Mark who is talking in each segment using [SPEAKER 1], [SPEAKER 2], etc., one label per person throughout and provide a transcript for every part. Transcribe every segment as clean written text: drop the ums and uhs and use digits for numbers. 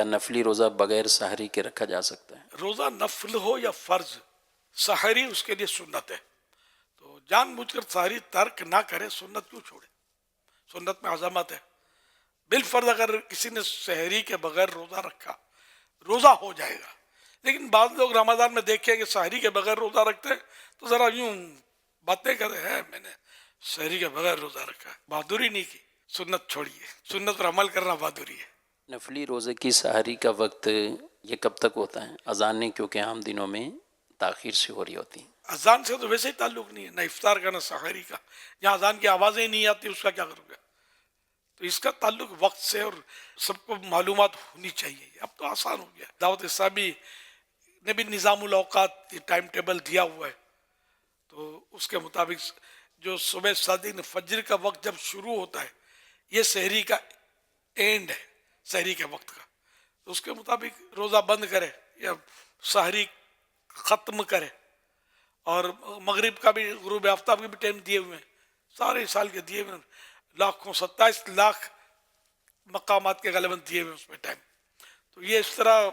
[SPEAKER 1] کیا نفلی روزہ بغیر سحری کے رکھا جا سکتا ہے؟
[SPEAKER 2] روزہ نفل ہو یا فرض، سحری اس کے لیے سنت ہے، تو جان بوجھ کر سحری ترک نہ کرے، سنت کیوں چھوڑے؟ سنت میں عظمت ہے۔ بالفرض اگر کسی نے سحری کے بغیر روزہ رکھا، روزہ ہو جائے گا، لیکن بعض لوگ رمضان میں دیکھیں کہ سحری کے بغیر روزہ رکھتے ہیں تو ذرا یوں باتیں کرتے ہیں میں نے سحری کے بغیر روزہ رکھا ہے، بہادری نہیں کی۔ سنت چھوڑیے، سنت پر عمل کرنا بہادری ہے۔
[SPEAKER 1] نفلی روزے کی سحری کا وقت یہ کب تک ہوتا ہے؟ اذانیں کیونکہ عام دنوں میں تاخیر سے ہو رہی ہوتی ہیں۔
[SPEAKER 2] اذان سے تو ویسے ہی تعلق نہیں ہے، نہ افطار کا نہ سحری کا۔ جہاں اذان کی آوازیں نہیں آتی اس کا کیا کرو گے؟ تو اس کا تعلق وقت سے، اور سب کو معلومات ہونی چاہیے۔ اب تو آسان ہو گیا، دعوت اسلامی نے بھی نظام الاوقات ٹائم ٹیبل دیا ہوا ہے، تو اس کے مطابق جو صبح صادق فجر کا وقت جب شروع ہوتا ہے، یہ سحری کا اینڈ ہے، سحری کے وقت کا، تو اس کے مطابق روزہ بند کرے یا سحری ختم کرے۔ اور مغرب کا بھی، غروب آفتاب کے بھی ٹائم دیے ہوئے ہیں، سارے سال کے دیے ہوئے ہیں، لاکھوں 27 لاکھ مقامات کے غالباً دیے ہوئے اس میں ٹائم۔ تو یہ اس طرح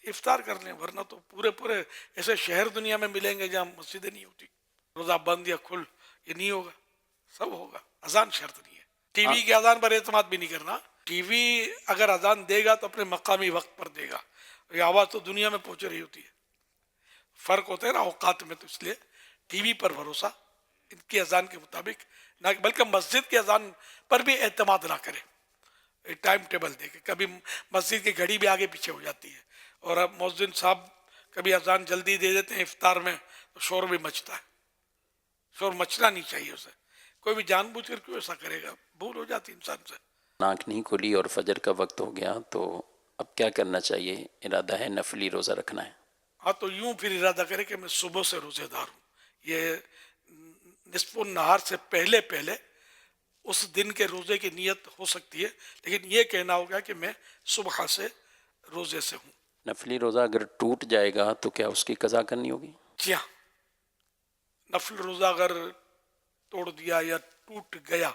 [SPEAKER 2] افطار کر لیں، ورنہ تو پورے ایسے شہر دنیا میں ملیں گے جہاں مسجدیں نہیں ہوتی، روزہ بند یا کھل یہ نہیں ہوگا، سب ہوگا۔ اذان شرط نہیں ہے۔ ٹی وی کی اذان پر اعتماد بھی نہیں کرنا۔ ٹی وی اگر اذان دے گا تو اپنے مقامی وقت پر دے گا، یہ آواز تو دنیا میں پہنچ رہی ہوتی ہے، فرق ہوتا ہے نا اوقات میں، تو اس لیے ٹی وی پر بھروسہ ان کی اذان کے مطابق نہ، بلکہ مسجد کی اذان پر بھی اعتماد نہ کرے، ایک ٹائم ٹیبل دے کے۔ کبھی مسجد کی گھڑی بھی آگے پیچھے ہو جاتی ہے، اور اب مؤذن صاحب کبھی اذان جلدی دے دیتے ہیں افطار میں تو شور بھی مچتا ہے، شور مچنا نہیں چاہیے اسے۔ کوئی بھی جان بوجھ کر کیوں ایسا کرے گا؟ بھول ہو جاتی انسان سے۔
[SPEAKER 1] آنکھ نہیں کھلی اور فجر کا وقت ہو گیا تو اب کیا کرنا چاہیے؟ ارادہ ہے نفلی روزہ رکھنا ہے۔
[SPEAKER 2] ہاں تو یوں پھر ارادہ کرے کہ میں صبح سے روزے دار ہوں، یہ نصف النہار سے پہلے اس دن کے روزے کی نیت ہو سکتی ہے، لیکن یہ کہنا ہوگا کہ میں صبح سے روزے سے ہوں۔
[SPEAKER 1] نفلی روزہ اگر ٹوٹ جائے گا تو کیا اس کی قضا کرنی ہوگی؟
[SPEAKER 2] جی ہاں، نفل روزہ اگر توڑ دیا یا ٹوٹ گیا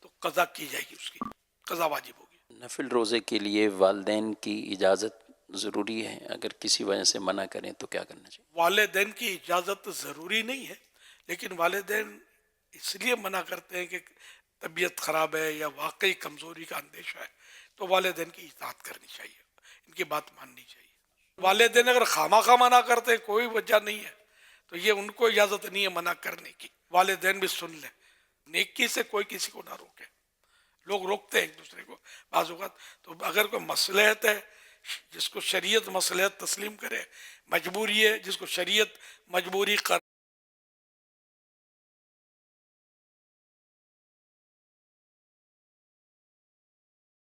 [SPEAKER 2] تو قضا کی جائے گی، اس کی قضا واجب ہوگی۔
[SPEAKER 1] نفل روزے کے لیے والدین کی اجازت ضروری ہے؟ اگر کسی وجہ سے منع کریں تو کیا کرنا چاہیے؟
[SPEAKER 2] والدین کی اجازت ضروری نہیں ہے، لیکن والدین اس لیے منع کرتے ہیں کہ طبیعت خراب ہے یا واقعی کمزوری کا اندیشہ ہے، تو والدین کی اطاعت کرنی چاہیے، ان کی بات ماننی چاہیے۔ والدین اگر خواہ منع کرتے ہیں، کوئی وجہ نہیں ہے، تو یہ ان کو اجازت نہیں ہے منع کرنے کی۔ والدین بھی سن لیں، نیکی سے کوئی کسی کو نہ روکے۔ لوگ روکتے ہیں ایک دوسرے کو بعض اوقات، تو اگر کوئی مصلحت ہے، جس کو شریعت مصلحت تسلیم کرے، مجبوری ہے جس کو شریعت مجبوری